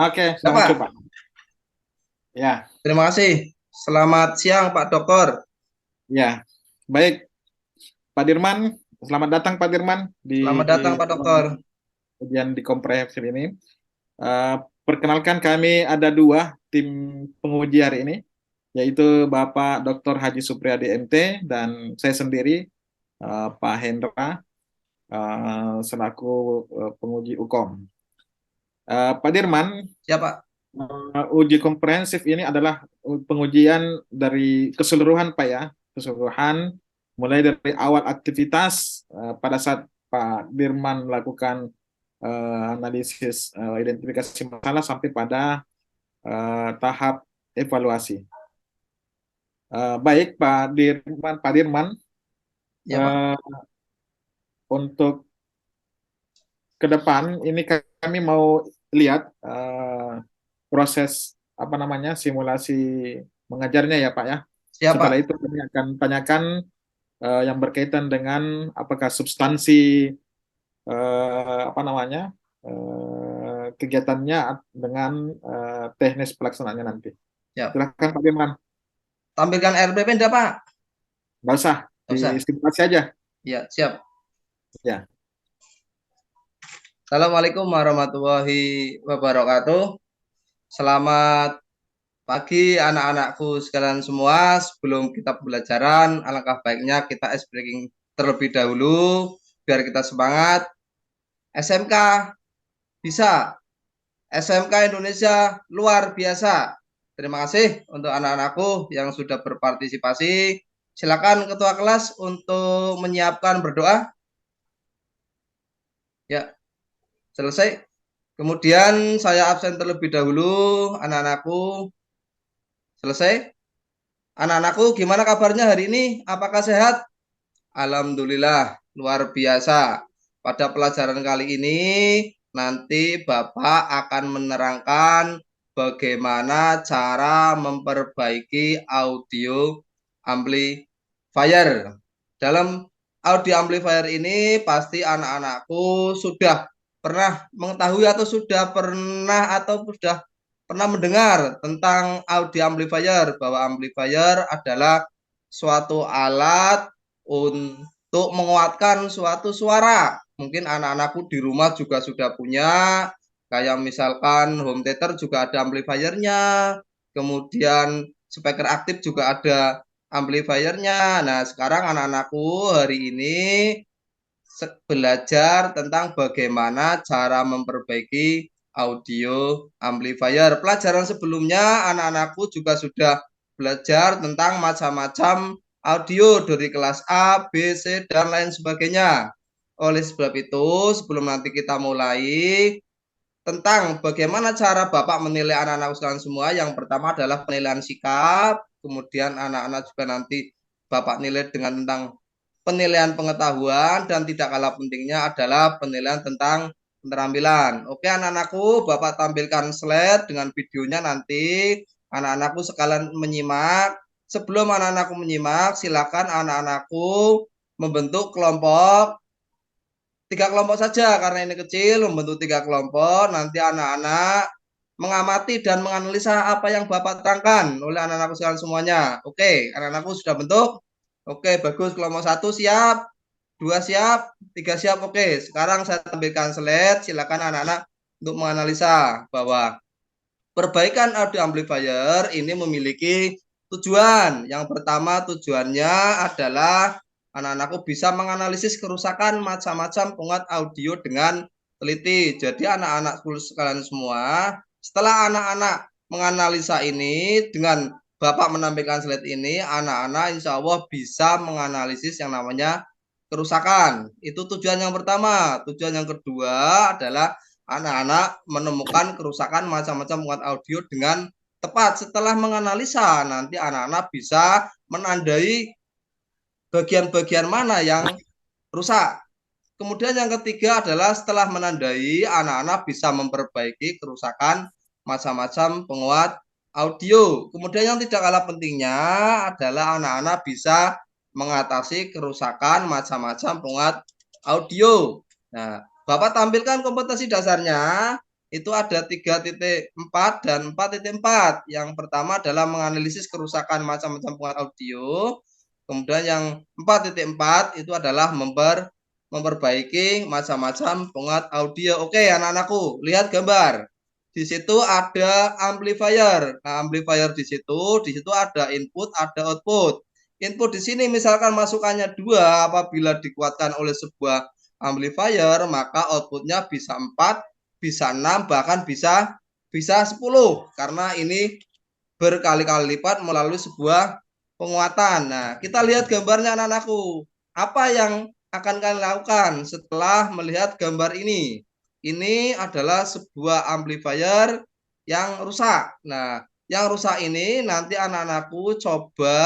Oke, Ya, sudah muncul, Pak. Pak. Ya, Terima kasih. Selamat siang, Pak Dokter. ya. Baik, Pak Dirman. Selamat datang, Pak Dirman, di Selamat datang, Pak Dokter. ujian di komprehensif ini. Eh, Perkenalkan, kami ada dua tim penguji hari ini, yaitu Bapak Dr. Haji Supriyadi MT dan saya sendiri, Pak Hendra, selaku penguji UKOM. Pak Dirman, Siapa? uji komprehensif ini adalah pengujian dari keseluruhan, Pak, ya. Keseluruhan, mulai dari awal aktivitas pada saat Pak Dirman melakukan analisis identifikasi masalah sampai pada tahap evaluasi. Baik, Pak Dirman, Ya, Pak. eh, untuk ke depan ini kami mau lihat proses apa namanya simulasi mengajarnya, ya, Pak, ya. Setelah Siapa? itu kami akan tanyakan yang berkaitan dengan apakah substansi apa namanya kegiatannya dengan teknis pelaksanaannya nanti. Ya. Silahkan, Pak Firman. Tampilkan RPP enggak, Pak? Nggak usah, Nggak di usah. simulasi aja. Ya, siap. Ya, Assalamualaikum warahmatullahi wabarakatuh. Selamat pagi anak-anakku sekalian semua. Sebelum kita pembelajaran, alangkah baiknya kita ice breaking terlebih dahulu biar kita semangat. SMK bisa. SMK Indonesia luar biasa. Terima kasih untuk anak-anakku yang sudah berpartisipasi. Silakan ketua kelas untuk menyiapkan berdoa. Ya, selesai. Kemudian saya absen terlebih dahulu, anak-anakku. Selesai. Anak-anakku, gimana kabarnya hari ini? Apakah sehat? Alhamdulillah, luar biasa. Pada pelajaran kali ini, nanti Bapak akan menerangkan bagaimana cara memperbaiki audio amplifier. Dalam audio amplifier ini, pasti anak-anakku sudah pernah mengetahui atau sudah pernah mendengar tentang audio amplifier, bahwa amplifier adalah suatu alat untuk menguatkan suatu suara. Mungkin anak-anakku di rumah juga sudah punya, kayak misalkan home theater juga ada amplifiernya, kemudian speaker aktif juga ada amplifiernya. Nah, sekarang anak-anakku hari ini belajar tentang bagaimana cara memperbaiki audio amplifier. Pelajaran sebelumnya anak-anakku juga sudah belajar tentang macam-macam audio dari kelas A, B, C, dan lain sebagainya. Oleh sebab itu, sebelum nanti kita mulai tentang bagaimana cara Bapak menilai anak-anak sekalian semua, yang pertama adalah penilaian sikap, kemudian anak-anak juga nanti Bapak nilai dengan tentang penilaian pengetahuan, dan tidak kalah pentingnya adalah penilaian tentang keterampilan. Oke anak-anakku, Bapak tampilkan slide dengan videonya nanti. Anak-anakku sekalian menyimak. Sebelum anak-anakku menyimak, silakan anak-anakku membentuk kelompok, 3 kelompok saja karena ini kecil, membentuk 3 kelompok. Nanti anak-anak mengamati dan menganalisa apa yang Bapak terangkan oleh anak-anakku sekalian semuanya. Oke, anak-anakku sudah bentuk. Oke, bagus. Kelompok 1 siap, 2 siap, 3 siap. Oke, sekarang saya tampilkan slide. Silakan anak-anak untuk menganalisa bahwa perbaikan audio amplifier ini memiliki tujuan. Yang pertama, tujuannya adalah anak-anakku bisa menganalisis kerusakan macam-macam penguat audio dengan teliti. Jadi anak-anak sekalian semua, setelah anak-anak menganalisa ini dengan Bapak menampilkan slide ini, anak-anak insya Allah bisa menganalisis yang namanya kerusakan. Itu tujuan yang pertama. Tujuan yang kedua adalah anak-anak menemukan kerusakan macam-macam muat audio dengan tepat. Setelah menganalisa, nanti anak-anak bisa menandai bagian-bagian mana yang rusak. Kemudian yang ketiga adalah setelah menandai, anak-anak bisa memperbaiki kerusakan macam-macam penguat audio. Kemudian yang tidak kalah pentingnya adalah anak-anak bisa mengatasi kerusakan macam-macam penguat audio. Nah, Bapak tampilkan kompetensi dasarnya. itu ada 3.4 dan 4.4. Yang pertama adalah menganalisis kerusakan macam-macam penguat audio. Kemudian yang 4.4 itu adalah memperbaiki macam-macam penguat audio. Oke, anak-anakku, lihat gambar. Di situ ada amplifier. Nah, amplifier di situ ada input, ada output. Input di sini misalkan masukannya 2, apabila dikuatkan oleh sebuah amplifier, maka outputnya bisa 4, bisa 6, bahkan bisa 10, karena ini berkali-kali lipat melalui sebuah penguatan. Nah, kita lihat gambarnya anak-anakku. Apa yang akan kalian lakukan setelah melihat gambar ini? Ini adalah sebuah amplifier yang rusak. Nah, yang rusak ini nanti anak-anakku coba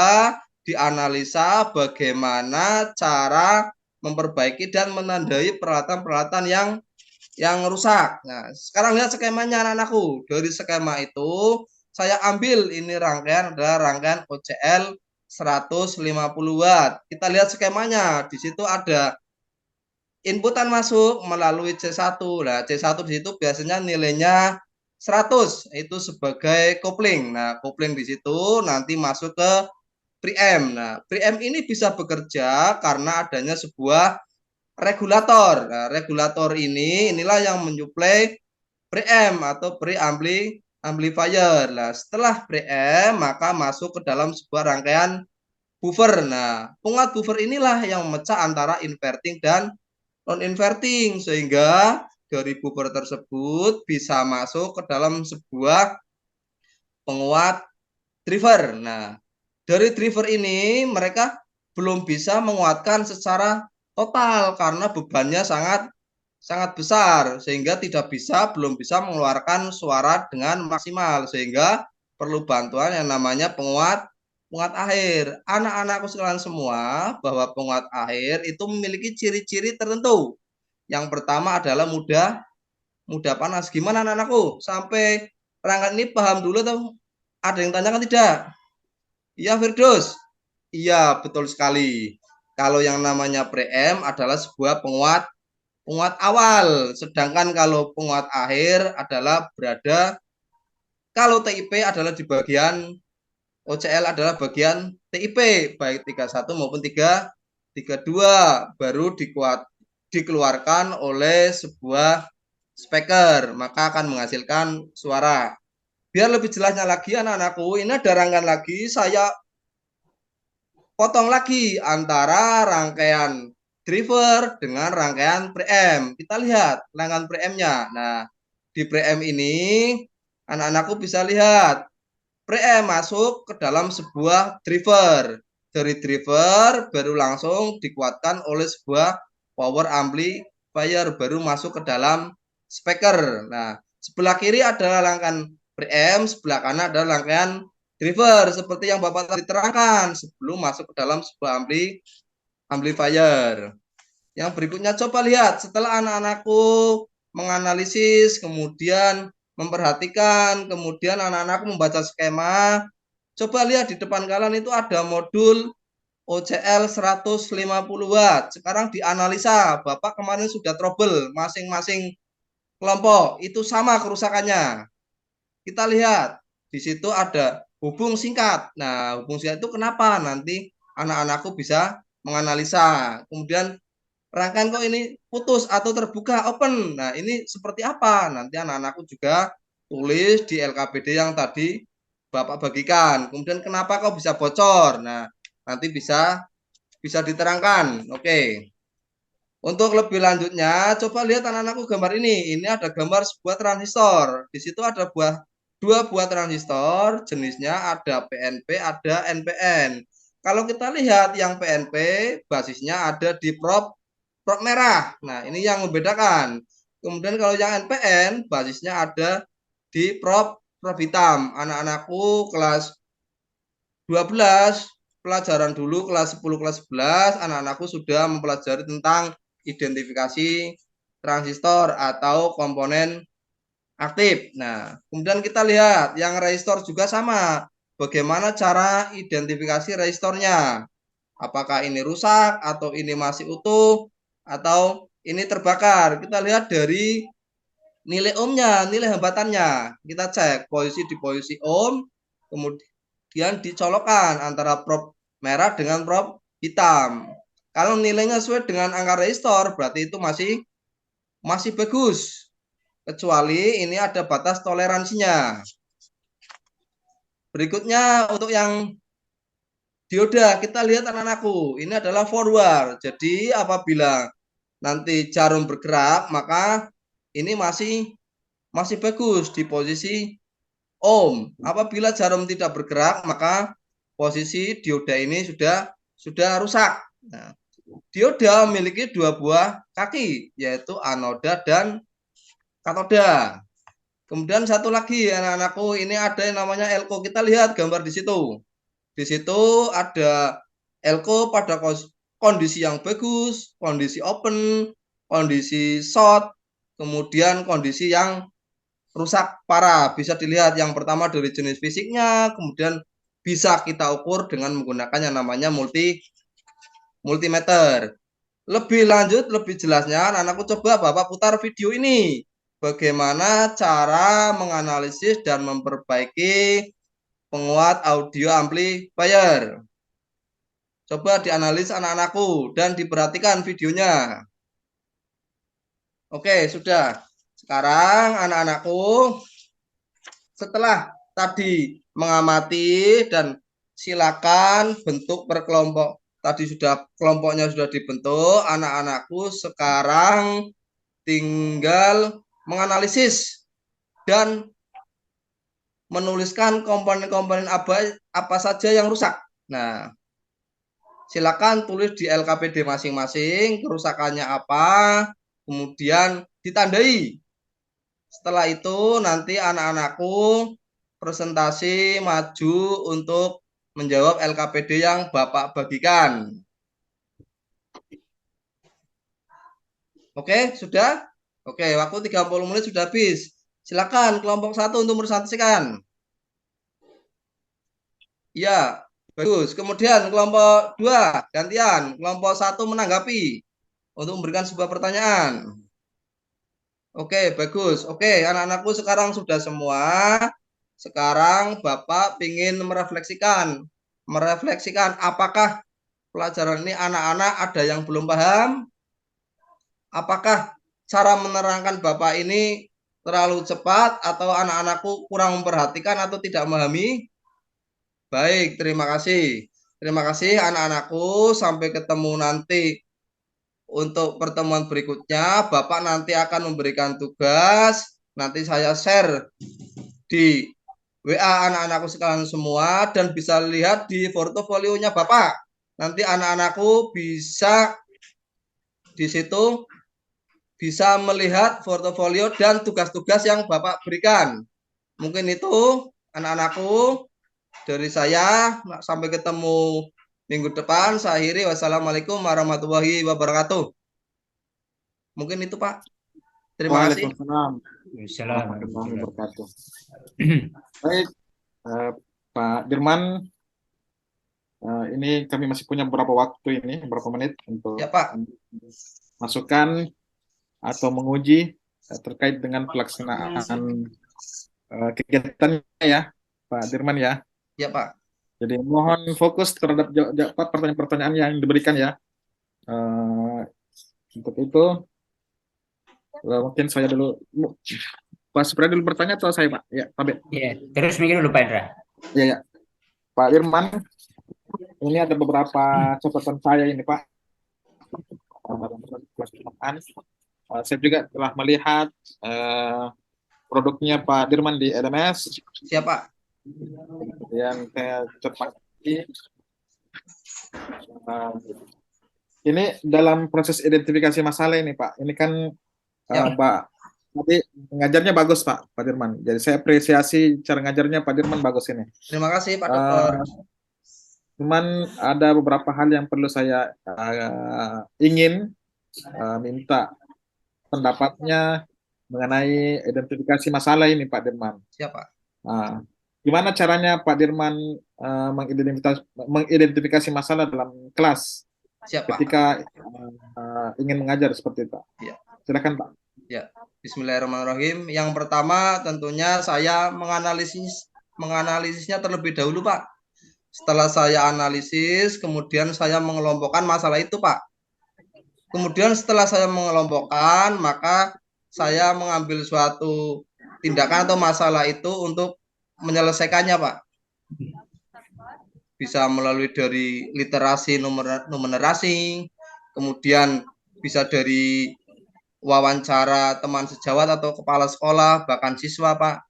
dianalisa bagaimana cara memperbaiki dan menandai peralatan-peralatan yang rusak. Nah, sekarang lihat skemanya anak-anakku. Dari skema itu saya ambil ini rangkaian adalah rangkaian OCL 150 watt. Kita lihat skemanya. Di situ ada inputan masuk melalui C1. Nah, C1 di situ biasanya nilainya 100, itu sebagai kopling. Nah, kopling di situ nanti masuk ke preamp. Nah, preamp ini bisa bekerja karena adanya sebuah regulator. Nah, regulator inilah yang menyuplai preamp atau amplifier. Nah, setelah preamp maka masuk ke dalam sebuah rangkaian buffer. Nah, penguat buffer inilah yang memecah antara inverting dan non inverting, sehingga dari buffer tersebut bisa masuk ke dalam sebuah penguat driver. Nah, dari driver ini mereka belum bisa menguatkan secara total karena bebannya sangat sangat besar, sehingga belum bisa mengeluarkan suara dengan maksimal, sehingga perlu bantuan yang namanya penguat akhir. Anak-anakku sekalian semua, bahwa penguat akhir itu memiliki ciri-ciri tertentu. Yang pertama adalah mudah panas. Gimana anak-anakku? Sampai rangkaian ini paham dulu atau ada yang tanyakan tidak? Iya, Firdaus. Iya, betul sekali. Kalau yang namanya preamp adalah sebuah penguat awal, sedangkan kalau penguat akhir adalah berada, kalau TIP adalah di bagian, OCL adalah bagian TIP, baik 31 maupun 32, baru dikeluarkan oleh sebuah speaker, maka akan menghasilkan suara. Biar lebih jelasnya lagi anak-anakku, ini ada rangkaian lagi, saya potong lagi antara rangkaian driver dengan rangkaian preamp. Kita lihat rangkaian preampnya. Nah, di preamp ini anak-anakku bisa lihat preamp masuk ke dalam sebuah driver. Dari driver baru langsung dikuatkan oleh sebuah power amplifier, baru masuk ke dalam speaker. Nah, sebelah kiri adalah rangkaian preamp, sebelah kanan adalah rangkaian driver, seperti yang Bapak tadi terangkan sebelum masuk ke dalam sebuah amplifier. Yang berikutnya coba lihat, setelah anak-anakku menganalisis, kemudian memperhatikan, kemudian anak-anakku membaca skema, coba lihat di depan kalian itu ada modul OCL 150 watt. Sekarang dianalisa, Bapak kemarin sudah trouble masing-masing kelompok, itu sama kerusakannya. Kita lihat, di situ ada hubung singkat. Nah, hubung singkat itu kenapa? Nanti anak-anakku bisa menganalisa. Kemudian rangkaian kok ini putus atau terbuka, open. Nah, ini seperti apa? Nanti anak-anakku juga tulis di LKPD yang tadi Bapak bagikan. Kemudian kenapa kok bisa bocor? Nah, nanti bisa diterangkan. Oke. Untuk lebih lanjutnya, coba lihat anak-anakku gambar ini. Ini ada gambar sebuah transistor. Di situ ada dua buah transistor, jenisnya ada PNP, ada NPN. Kalau kita lihat yang PNP, basisnya ada di prop merah. Nah, ini yang membedakan. Kemudian kalau yang NPN, basisnya ada di prop hitam. Anak-anakku kelas 12, pelajaran dulu kelas 10, kelas 11, anak-anakku sudah mempelajari tentang identifikasi transistor atau komponen aktif. Nah, kemudian kita lihat yang resistor juga sama. Bagaimana cara identifikasi resistornya? Apakah ini rusak atau ini masih utuh atau ini terbakar? Kita lihat dari nilai ohmnya, nilai hambatannya. Kita cek di posisi ohm, kemudian dicolokkan antara prob merah dengan prob hitam. Kalau nilainya sesuai dengan angka resistor, berarti itu masih bagus. Kecuali ini ada batas toleransinya. Berikutnya untuk yang dioda, kita lihat anak-anakku, ini adalah forward. Jadi apabila nanti jarum bergerak, maka ini masih bagus di posisi ohm. Apabila jarum tidak bergerak, maka posisi dioda ini sudah rusak. Nah, dioda memiliki dua buah kaki, yaitu anoda dan katoda. Kemudian satu lagi anak-anakku, ini ada yang namanya elko. Kita lihat gambar di situ. Di situ ada elko pada kondisi yang bagus, kondisi open, kondisi short, kemudian kondisi yang rusak parah. Bisa dilihat yang pertama dari jenis fisiknya, kemudian bisa kita ukur dengan menggunakan yang namanya multimeter. Lebih lanjut, lebih jelasnya, anakku coba Bapak putar video ini. Bagaimana cara menganalisis dan memperbaiki penguat audio amplifier. Coba dianalisis anak-anakku dan diperhatikan videonya. Oke, sudah. Sekarang anak-anakku, setelah tadi mengamati dan silakan bentuk per kelompok. Tadi sudah kelompoknya sudah dibentuk, anak-anakku sekarang tinggal menganalisis dan menuliskan komponen-komponen apa saja yang rusak. Nah, silakan tulis di LKPD masing-masing kerusakannya apa, kemudian ditandai. Setelah itu nanti anak-anakku presentasi maju untuk menjawab LKPD yang Bapak bagikan. Oke, sudah? Oke, waktu 30 menit sudah habis. Silakan kelompok 1 untuk presentasikan. Iya, bagus. Kemudian kelompok 2 gantian. Kelompok 1 menanggapi untuk memberikan sebuah pertanyaan. Oke, bagus. Oke, anak-anakku sekarang sudah semua. Sekarang Bapak ingin merefleksikan apakah pelajaran ini anak-anak ada yang belum paham? Apakah cara menerangkan Bapak ini terlalu cepat atau anak-anakku kurang memperhatikan atau tidak memahami? Baik, terima kasih. Terima kasih anak-anakku. Sampai ketemu nanti untuk pertemuan berikutnya. Bapak nanti akan memberikan tugas. Nanti saya share di WA anak-anakku sekalian semua dan bisa lihat di portofolionya Bapak. Nanti anak-anakku bisa di situ bisa melihat portofolio dan tugas-tugas yang Bapak berikan. Mungkin itu anak-anakku dari saya. Sampai ketemu minggu depan. Saya akhiri. Wassalamualaikum warahmatullahi wabarakatuh. Mungkin itu Pak. Terima kasih. Waalaikumsalam warahmatullahi wabarakatuh. Baik, Pak Dirman, ini kami masih punya beberapa waktu ini, beberapa menit untuk Ya Pak. masukan atau menguji terkait dengan pelaksanaan kegiatannya ya, Pak Dirman ya. Ya Pak. Jadi mohon fokus terhadap pertanyaan-pertanyaan yang diberikan ya. Untuk itu, mungkin saya dulu, Pak Supra dulu bertanya atau saya Pak? Ya, Pak Ben. Ya, terus mikir dulu Pak Indra. Ya, ya. Pak Dirman, ini ada beberapa catatan saya ini Pak. Saya juga telah melihat produknya Pak Dirman di LMS. Siapa? Yang saya cepat ini dalam proses identifikasi masalah ini Pak. Ini kan Pak tadi ngajarnya bagus Pak Dirman. Jadi saya apresiasi cara ngajarnya Pak Dirman bagus ini. Terima kasih Pak Dokter. Cuman ada beberapa hal yang perlu saya ingin minta pendapatnya mengenai identifikasi masalah ini Pak Dirman. Siapa? Gimana caranya Pak Dirman mengidentifikasi masalah dalam kelas? Siapa? Ketika ingin mengajar seperti itu. Ya. Silakan Pak. Ya. Bismillahirrahmanirrahim. Yang pertama tentunya saya menganalisisnya terlebih dahulu, Pak. Setelah saya analisis, kemudian saya mengelompokkan masalah itu, Pak. Kemudian setelah saya mengelompokkan, maka saya mengambil suatu tindakan atau masalah itu untuk menyelesaikannya, Pak. Bisa melalui dari literasi numerasi, kemudian bisa dari wawancara teman sejawat atau kepala sekolah, bahkan siswa, Pak.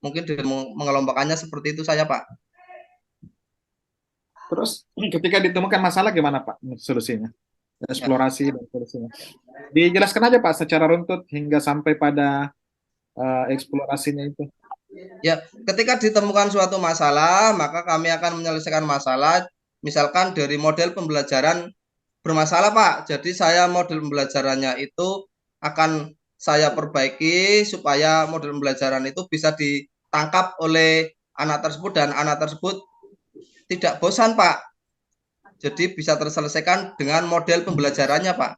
Mungkin dengan mengelompokkannya seperti itu saya, Pak. Terus ketika ditemukan masalah gimana Pak solusinya? Ya. Eksplorasi dan solusinya. Dijelaskan aja Pak secara runtut hingga sampai pada eksplorasinya itu. Ya, ketika ditemukan suatu masalah, maka kami akan menyelesaikan masalah, misalkan dari model pembelajaran bermasalah, Pak. Jadi saya model pembelajarannya itu akan saya perbaiki supaya model pembelajaran itu bisa ditangkap oleh anak tersebut dan anak tersebut tidak bosan, Pak. Jadi bisa terselesaikan dengan model pembelajarannya, Pak.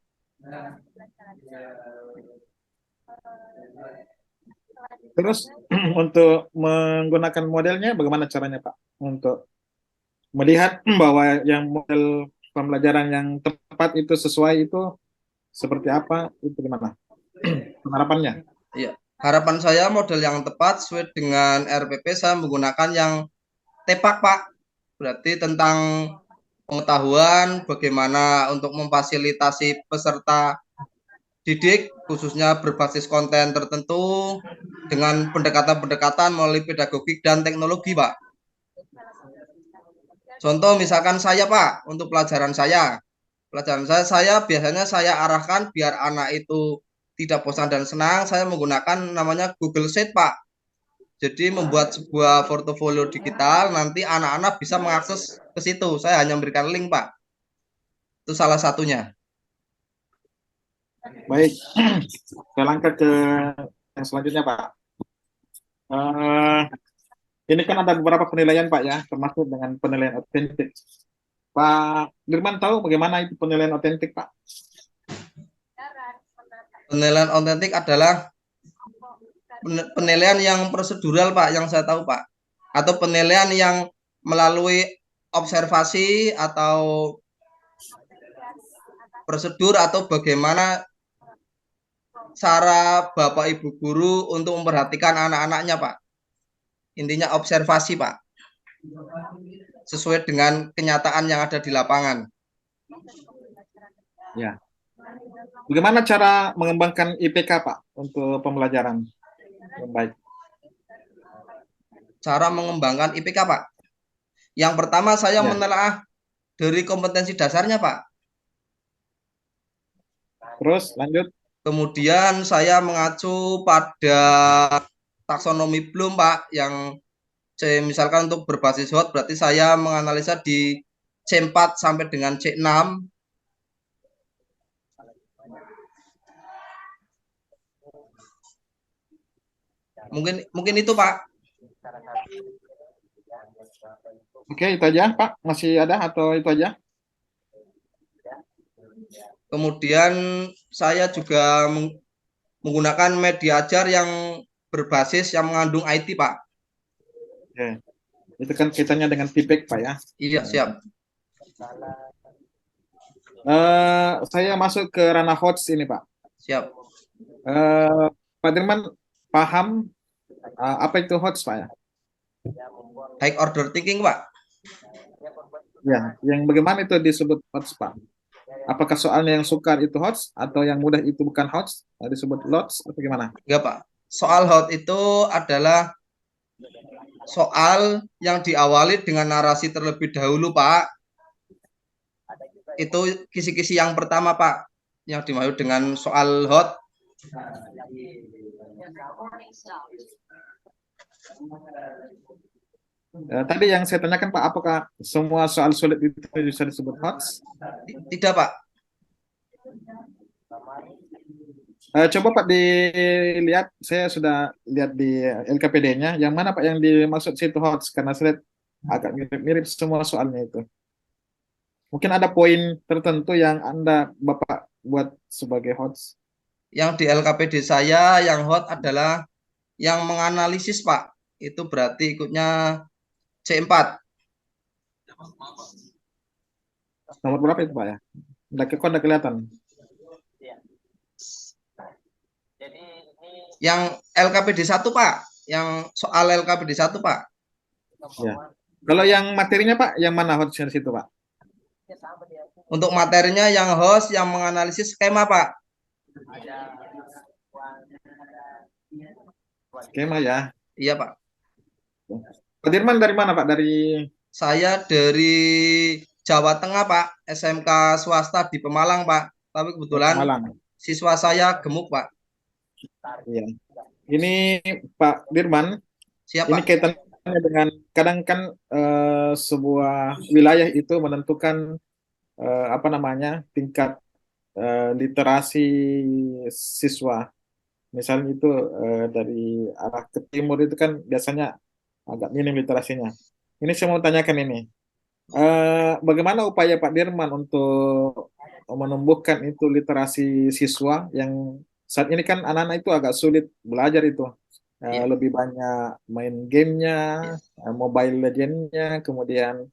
Terus untuk menggunakan modelnya bagaimana caranya Pak? Untuk melihat bahwa yang model pembelajaran yang tepat itu sesuai itu seperti apa? Itu gimana? Penerapannya? Iya. Harapan saya model yang tepat sesuai dengan RPP saya menggunakan yang tepak, Pak. Berarti tentang pengetahuan bagaimana untuk memfasilitasi peserta didik khususnya berbasis konten tertentu dengan pendekatan-pendekatan melalui pedagogik dan teknologi, Pak. Contoh misalkan saya, Pak, untuk pelajaran saya biasanya saya arahkan biar anak itu tidak bosan dan senang, saya menggunakan namanya Google Sheet, Pak. Jadi membuat sebuah portofolio digital, nanti anak-anak bisa mengakses ke situ. Saya hanya memberikan link, Pak. Itu salah satunya. Baik, saya langkah ke yang selanjutnya Pak. Eh, ini kan ada beberapa penilaian Pak ya, termasuk dengan penilaian otentik. Pak Dirman tahu bagaimana itu penilaian otentik Pak? Penilaian otentik adalah penilaian yang prosedural, Pak, yang saya tahu, Pak. Atau penilaian yang melalui observasi atau prosedur atau bagaimana cara Bapak Ibu guru untuk memperhatikan anak-anaknya, Pak. Intinya observasi, Pak. Sesuai dengan kenyataan yang ada di lapangan. Ya. Bagaimana cara mengembangkan IPK Pak untuk pembelajaran yang baik? Cara mengembangkan IPK, Pak. Yang pertama saya Ya. menelaah dari kompetensi dasarnya, Pak. Terus lanjut. Kemudian saya mengacu pada taksonomi Bloom, Pak, yang misalkan untuk berbasis hot berarti saya menganalisa di C4 sampai dengan C6. Mungkin itu, Pak. Oke, itu aja Pak. Masih ada atau itu aja? Kemudian saya juga menggunakan media ajar yang berbasis yang mengandung IT, Pak. Oke. Itu kan kaitannya dengan feedback Pak ya. Iya, siap. Saya masuk ke ranah HOTS ini Pak. Siap. Pak Dirman paham apa itu HOTS Pak ya? High order thinking, Pak. Ya, yang bagaimana itu disebut HOTS Pak? Apakah soalnya yang sukar itu HOTS atau yang mudah itu bukan HOTS? Disebut LOTS atau gimana? Enggak, Pak. Soal hot itu adalah soal yang diawali dengan narasi terlebih dahulu, Pak. Itu kisi-kisi yang pertama, Pak, yang dimaksud dengan soal hot. Tadi yang saya tanyakan Pak, apakah semua soal sulit itu bisa disebut HOTS? Tidak, Pak. Coba Pak dilihat, saya sudah lihat di LKPD-nya, yang mana Pak yang dimaksud situ HOTS, karena saya lihat agak mirip-mirip semua soalnya itu. Mungkin ada poin tertentu yang Anda Bapak buat sebagai HOTS. Yang di LKPD saya yang hot adalah yang menganalisis, Pak. Itu berarti ikutnya C4. Nomor berapa itu Pak ya? Udah kelihatan. Yang LKPD 1, Pak. Yang soal LKPD 1, Pak. Ya. Kalau yang materinya Pak, yang mana hotshare situ Pak? Untuk materinya yang host yang menganalisis skema, Pak. Skema ya. Iya, Pak. Pak Dirman dari mana Pak? Dari Saya dari Jawa Tengah, Pak. SMK swasta di Pemalang, Pak. Tapi kebetulan Malang. siswa saya gemuk, Pak. Iya. Ini Pak Dirman, ini Siapa? kaitannya dengan kadang kan sebuah wilayah itu menentukan apa namanya tingkat literasi siswa. Misalnya itu dari arah ke timur itu kan biasanya agak minim literasinya. Ini saya mau tanyakan ini, bagaimana upaya Pak Dirman untuk menumbuhkan itu literasi siswa yang saat ini kan anak-anak itu agak sulit belajar itu. Iya, Lebih banyak main gamenya, iya. Mobile Legends-nya, kemudian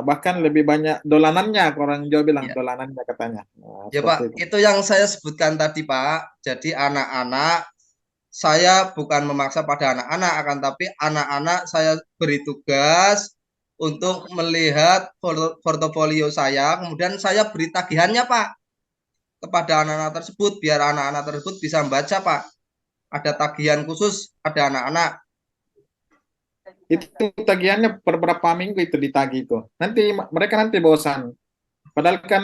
bahkan lebih banyak dolanannya, orang Jawa bilang Iya. dolanannya katanya. Ya, Seperti Pak, itu. itu yang saya sebutkan tadi, Pak. Jadi anak-anak saya bukan memaksa pada anak-anak, akan tapi anak-anak saya beri tugas untuk melihat portofolio saya, kemudian saya beri tagihannya, Pak, kepada anak-anak tersebut, biar anak-anak tersebut bisa membaca, Pak. Ada tagihan khusus pada anak-anak. Itu tagihannya per berapa minggu itu ditagih itu. Nanti mereka nanti bosan. Padahal kan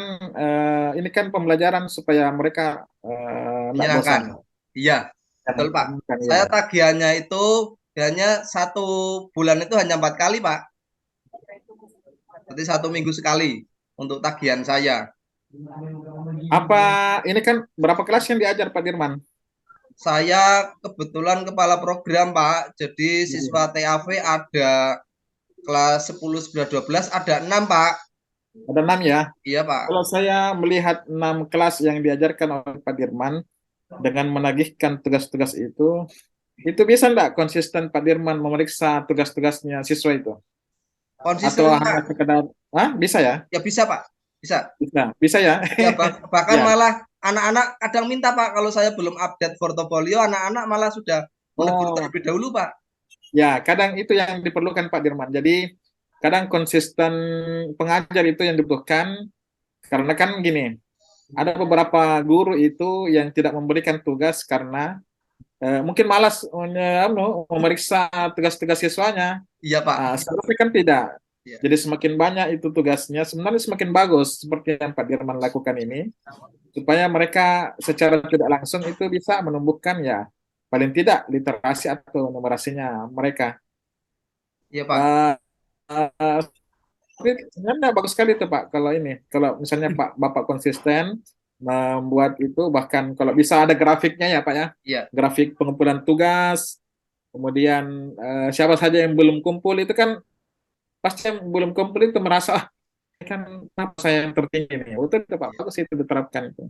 ini kan pembelajaran supaya mereka tidak bosan. Menyenangkan. Iya, Karena betul, Pak. kan ya. Saya tagihannya itu hanya 1 bulan itu hanya 4 kali, Pak. Berarti 1 minggu sekali untuk tagihan saya. Apa ini kan berapa kelas yang diajar Pak Dirman? Saya kebetulan kepala program, Pak. Jadi Iya. siswa TAV ada kelas 10, 11, 12, ada 6, Pak. Ada 6 ya. Iya, Pak. Kalau saya melihat 6 kelas yang diajarkan oleh Pak Dirman dengan menagihkan tugas-tugas itu bisa enggak konsisten Pak Dirman memeriksa tugas-tugasnya siswa itu? Atau Konsisten, hanya Pak. sekedar, bisa ya? Ya bisa, Pak. Bisa. Bisa, bisa ya? Ya, bahkan Ya. malah anak-anak kadang minta, Pak, kalau saya belum update portofolio, anak-anak malah sudah menegur Oh, terlebih dahulu, Pak. ya, kadang itu yang diperlukan Pak Dirman. Jadi, kadang konsisten pengajar itu yang dibutuhkan, karena kan gini, ada beberapa guru itu yang tidak memberikan tugas karena mungkin malas memeriksa tugas-tugas siswanya. Iya, Pak. Seharusnya kan tidak. Iya. Jadi semakin banyak itu tugasnya, sebenarnya semakin bagus seperti yang Pak Dirman lakukan ini, supaya mereka secara tidak langsung itu bisa menumbuhkan ya paling tidak literasi atau numerasinya mereka. Iya, Pak. Eh, eh, tapi sebenarnya bagus sekali itu Pak kalau ini, kalau misalnya Pak Bapak konsisten membuat itu, bahkan kalau bisa ada grafiknya ya Pak ya, Iya. grafik pengumpulan tugas, kemudian siapa saja yang belum kumpul itu kan pasti yang belum kumpul itu merasa kan kenapa saya yang tertinggi nih. Betul itu Pak, bagus itu diterapkan itu.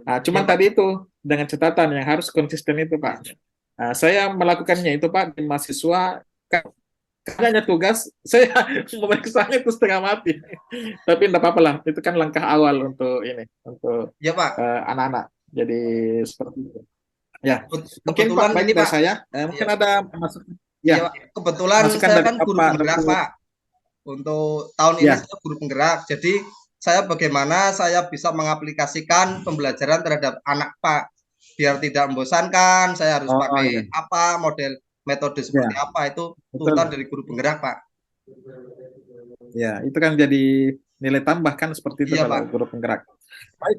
Nah, Iya, cuman Pak. tadi itu dengan catatan yang harus konsisten itu Pak. Iya. Nah, saya melakukannya itu Pak di mahasiswa, hanya tugas saya memeriksanya itu setengah mati. Tapi tidak apa-apa lah, itu kan langkah awal untuk ini, untuk Iya, Pak. anak-anak. Jadi seperti itu. Ya, mungkin Pak Kebetulan baik ini, dari Pak. saya. Iya. Mungkin ada masukan. Iya, Ya, Pak. Kebetulan masukan saya dari kan guru Bapak penggerak, Dokter. Pak. Untuk tahun ini Ya, saya guru penggerak. Jadi saya bagaimana saya bisa mengaplikasikan pembelajaran terhadap anak, Pak. Biar tidak membosankan, saya harus oh pakai ya, apa, model metode seperti ya, apa, itu tuntutan betul. dari guru penggerak, Pak. Ya, itu kan jadi nilai tambah kan seperti itu Iya, kalau Pak. guru penggerak. Baik,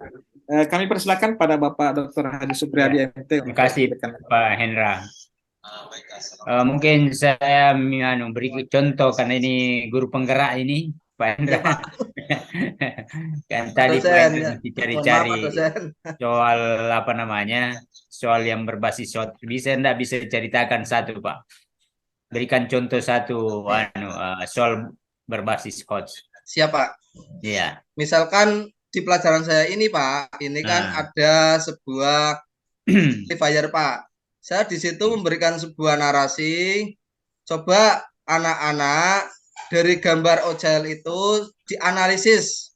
kami persilakan pada Bapak Dr. Haji Ya, Supriyadi MT terima untuk kasih memberikan. Pak Hendra. Mungkin saya beri contoh karena ini guru penggerak ini Pak Iya, Hendra. Pak. Kan Pak tadi Pak dosen, Hendra ya. mesti Mohon maaf, cari-cari Pak dosen. soal apa namanya, soal yang berbasis shot. Enggak bisa ceritakan satu Pak. Berikan contoh satu Iya. soal berbasis coach. Siapa? Iya. Misalkan di pelajaran saya ini Pak, ini kan Nah, ada sebuah amplifier Pak. Saya di situ memberikan sebuah narasi. Coba anak-anak dari gambar OJL itu dianalisis.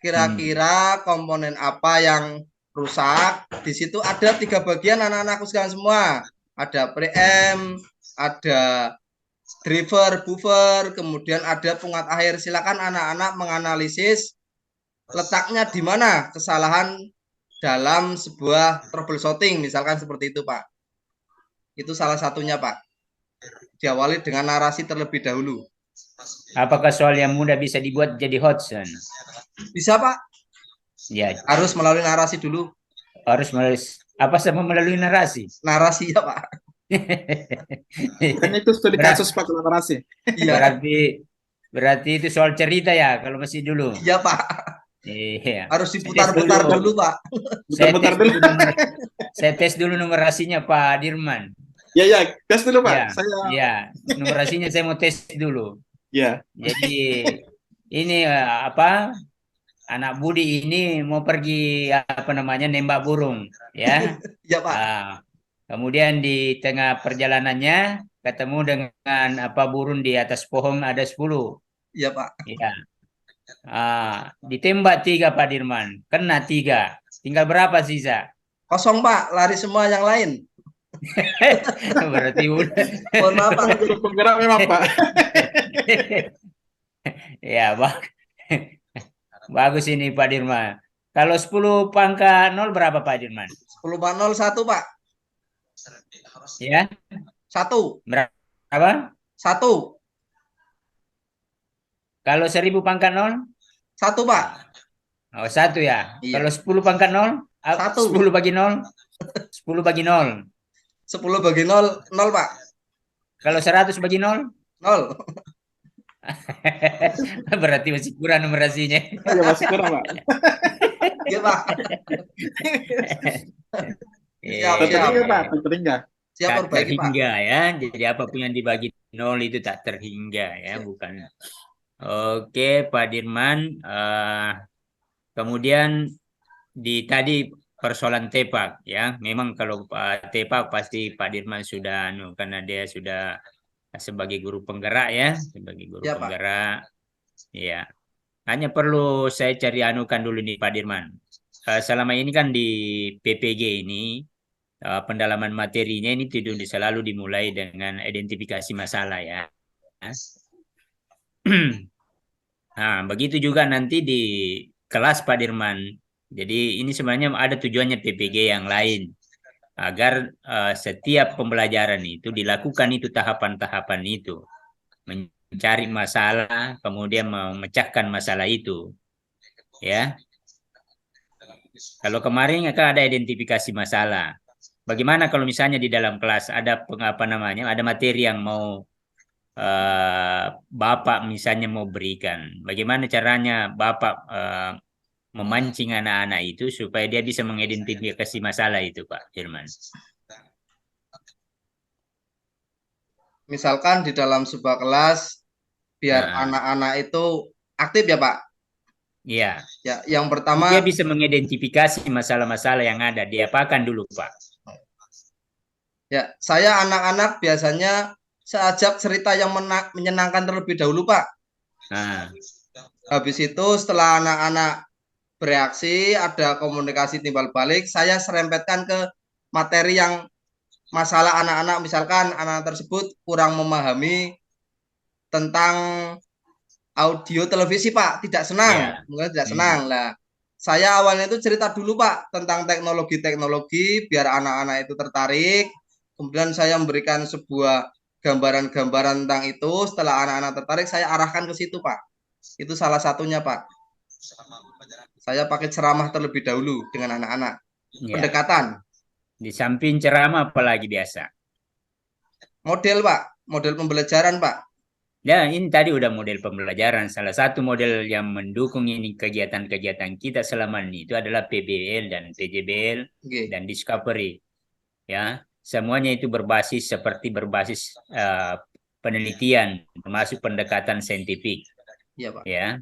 Kira-kira komponen apa yang rusak. Di situ ada 3 bagian anak-anakku sekalian semua. Ada preamp, ada driver, buffer, kemudian ada penguat akhir. Silakan anak-anak menganalisis letaknya di mana kesalahan dalam sebuah troubleshooting, misalkan seperti itu Pak. Itu salah satunya Pak. Diawali dengan narasi terlebih dahulu. apakah soal yang mudah bisa dibuat jadi hot zone? Bisa Pak? Ya, Harus melalui narasi dulu. harus melalui apa sama melalui narasi. Narasi ya Pak. Kan itu studi kasus Pak kalau narasi. Iya. Berarti itu soal cerita ya kalau masih dulu. Iya Pak. Iya. Harus diputar-putar dulu Pak. Putar-putar dulu. Saya tes dulu numerasinya Pak Dirman. Ya, ya, tes dulu Pak. Ya, Saya ya, numerasinya saya mau tes dulu. ya. Jadi ini apa? Anak Budi ini mau pergi apa namanya nembak burung, ya. Iya Pak. Kemudian di tengah perjalanannya ketemu dengan apa burung di atas pohon ada 10. Iya Pak. Ya. Ditembak 3 Pak Dirman, kena 3. Tinggal berapa sisa? Kosong Pak, lari semua yang lain. Berarti udah. Mohon maaf Pak. Penggerak memang Pak. Ya, bagus ini Pak Dirman. Kalau 10 pangkat 0 berapa Pak Dirman? 10,01 Pak. Ya, 1. berapa? 1. Kalau 1000 pangkat 0? 1 Pak. Oh, 1 ya. Iya. Kalau 10 pangkat 0? 1. 10 bagi 0? 10 bagi 0. 10 bagi 0, 0 Pak. Kalau 100 bagi 0? 0. Berarti masih kurang numerasinya. Ya, masih kurang Pak. Iya Pak. Siap, Terhingga Pak, terhingga. Siap tak perbaiki Pak. terhingga ya. Jadi apapun yang dibagi 0 itu tak terhingga ya, bukan. Oke, Pak Dirman. Kemudian tadi persoalan tepak ya. Memang kalau tepak pasti Pak Dirman sudah karena dia sudah sebagai guru penggerak ya, sebagai guru Ya, Pak. penggerak. Ya. Hanya perlu saya cari anukan dulu nih Pak Dirman. Selama ini kan di PPG ini pendalaman materinya ini tidak selalu dimulai dengan identifikasi masalah ya. Nah, begitu juga nanti di kelas Pak Dirman. Jadi ini sebenarnya ada tujuannya PPG yang lain agar setiap pembelajaran itu dilakukan itu tahapan-tahapan itu, mencari masalah, kemudian memecahkan masalah itu, ya. Kalau kemarin akan ada identifikasi masalah. Bagaimana kalau misalnya di dalam kelas ada ada materi yang mau Bapak misalnya mau berikan, bagaimana caranya Bapak memancing anak-anak itu supaya dia bisa mengidentifikasi masalah itu, Pak Firman? Misalkan di dalam sebuah kelas, biar anak-anak itu aktif ya Pak. Iya. Ya, yang pertama dia bisa mengidentifikasi masalah-masalah yang ada. Diapakan dulu, Pak? Ya, saya anak-anak biasanya saya ajak cerita yang menyenangkan terlebih dahulu, Pak. Habis itu setelah anak-anak bereaksi, ada komunikasi timbal balik, saya serempetkan ke materi yang masalah anak-anak, misalkan anak tersebut kurang memahami tentang audio televisi Pak, tidak senang, mungkin tidak senang lah. Saya awalnya itu cerita dulu Pak tentang teknologi-teknologi biar anak-anak itu tertarik. Kemudian saya memberikan sebuah gambaran-gambaran tentang itu. Setelah anak-anak tertarik, saya arahkan ke situ Pak. Itu salah satunya Pak. Saya pakai ceramah terlebih dahulu dengan anak-anak. Pendekatan. Di samping ceramah apalagi biasa? Model Pak, model pembelajaran Pak. Ya, ini tadi udah model pembelajaran. Salah satu model yang mendukung ini kegiatan-kegiatan kita selama ini itu adalah PBL dan PJBL dan Discovery. Ya, semuanya itu berbasis penelitian, termasuk pendekatan saintifik. Iya, Pak. Ya,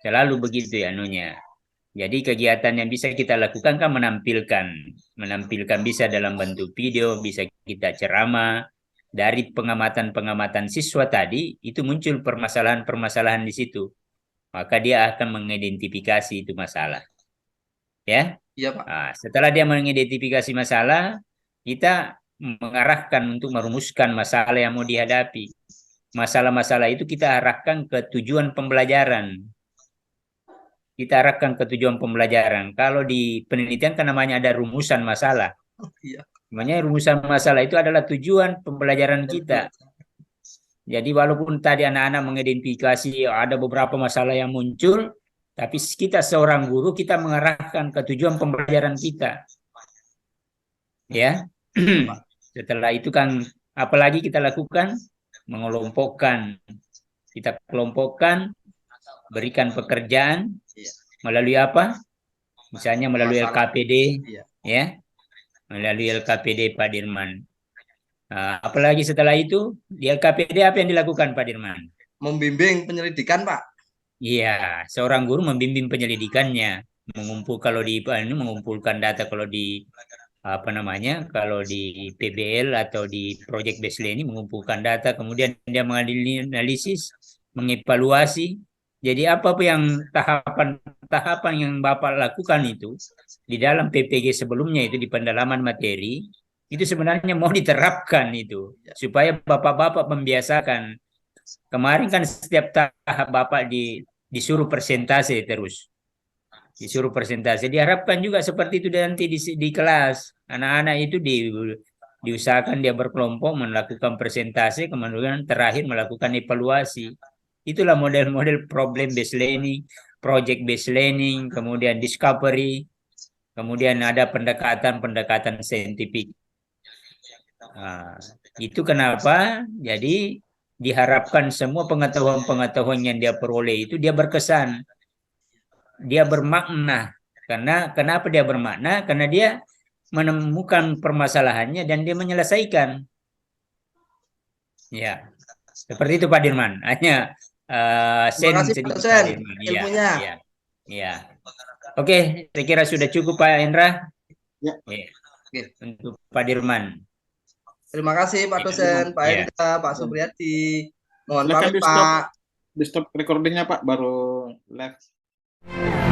selalu begitu ya anunya. Jadi kegiatan yang bisa kita lakukan kan menampilkan bisa dalam bentuk video, bisa kita ceramah. Dari pengamatan-pengamatan siswa tadi itu muncul permasalahan-permasalahan di situ. Maka dia akan mengidentifikasi itu masalah. Ya. Iya, Pak. Nah, setelah dia mengidentifikasi masalah, kita mengarahkan untuk merumuskan masalah yang mau dihadapi. Masalah-masalah itu kita arahkan ke tujuan pembelajaran. Kita arahkan ke tujuan pembelajaran. Kalau di penelitian kan namanya ada rumusan masalah. Iya. Namanya rumusan masalah itu adalah tujuan pembelajaran kita. Jadi walaupun tadi anak-anak mengidentifikasi ada beberapa masalah yang muncul, tapi kita seorang guru kita mengarahkan ke tujuan pembelajaran kita. Ya. Setelah itu kan apalagi kita lakukan? Mengelompokkan. Kita kelompokkan, berikan pekerjaan melalui apa? Misalnya melalui LKPD, ya, melalui LKPD Pak Dirman. Nah, apalagi setelah itu di LKPD apa yang dilakukan Pak Dirman? Membimbing penyelidikan, Pak. Iya, seorang guru membimbing penyelidikannya, mengumpulkan data kalau di apa namanya, kalau di PBL atau di Project Based Learning mengumpulkan data, kemudian dia menganalisis, mengevaluasi. Jadi apa yang tahapan yang Bapak lakukan itu di dalam PPG sebelumnya itu di pendalaman materi itu sebenarnya mau diterapkan itu supaya Bapak-bapak membiasakan. Kemarin kan setiap tahap Bapak disuruh presentasi terus. Disuruh presentasi. Diharapkan juga seperti itu nanti di kelas. Anak-anak itu diusahakan dia berkelompok melakukan presentasi, kemudian terakhir melakukan evaluasi. Itulah model-model problem based learning, project based learning, kemudian discovery, kemudian ada pendekatan-pendekatan saintifik. Nah, itu kenapa? Jadi diharapkan semua pengetahuan-pengetahuan yang dia peroleh itu dia berkesan, dia bermakna. Kenapa dia bermakna? Karena dia menemukan permasalahannya dan dia menyelesaikan. Ya, seperti itu Pak Dirman. Hanya Terima kasih Pak dosen ilmunya. Ya. Oke, saya kira sudah cukup Pak Hendra. Ya. Oke. Untuk Pak Dirman. Terima kasih Pak dosen, Pak Hendra, Pak Supriyadi. Mohon Silakan pamit Pak. di stop recordingnya Pak, baru live.